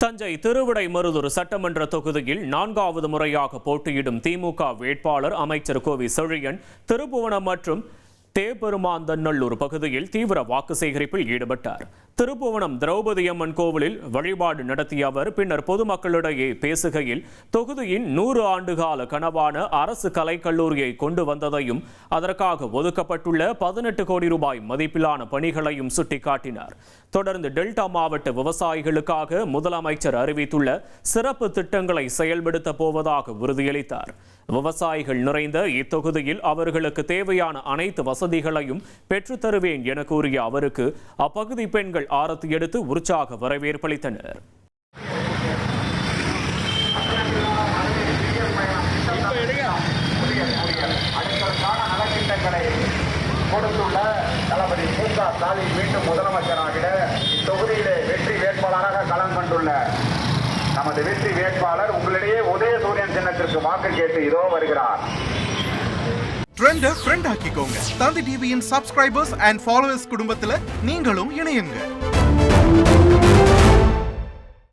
தஞ்சை திருவிடைமருதூர் சட்டமன்ற தொகுதியில் 4வது முறையாக போட்டியிடும் திமுக வேட்பாளர் அமைச்சர் கோவி செழியன் திருப்புவனம் மற்றும் தேபெருமாந்தநல்லூர் பகுதியில் தீவிர வாக்கு சேகரிப்பில் ஈடுபட்டார். திருப்புவனம் திரௌபதி அம்மன் கோவிலில் வழிபாடு நடத்திய அவர் பின்னர் பொதுமக்களிடையே பேசுகையில் தொகுதியின் 100 ஆண்டுகால கனவான அரசு கலைக்கல்லூரியை கொண்டு வந்ததையும் அதற்காக ஒதுக்கப்பட்டுள்ள 18 கோடி ரூபாய் மதிப்பிலான பணிகளையும் சுட்டிக்காட்டினார். தொடர்ந்து டெல்டா மாவட்ட விவசாயிகளுக்காக முதலமைச்சர் அறிவித்துள்ள சிறப்பு திட்டங்களை செயல்படுத்த போவதாக உறுதியளித்தார். விவசாயிகள் நிறைந்த இத்தொகுதியில் அவர்களுக்கு தேவையான அனைத்து வசதிகளையும் பெற்றுத்தருவேன் என கூறிய அவருக்கு அப்பகுதி பெண்கள் ஆரத்தி எடுத்து உற்சாக வரவேற்பளித்தனர். கொடுத்துள்ள தளபதி மு.க. ஸ்டாலின் மீண்டும் முதலமைச்சராகிட இத்தொகுதியிலே வெற்றி வேட்பாளராக களம் கண்டுள்ள நமது வெற்றி வேட்பாளர் உங்களிடையே உதயசூரியன் சின்னத்திற்கு வாக்கு கேட்டு இதோ வருகிறார். ட்ரெண்ட ஃப்ரெண்ட் ஆக்கிக்கோங்க. தந்தி டிவியின் சப்ஸ்கிரைபர்ஸ் அண்ட் ஃபாலோவர்ஸ் குடும்பத்துல நீங்களும் இணையுங்க.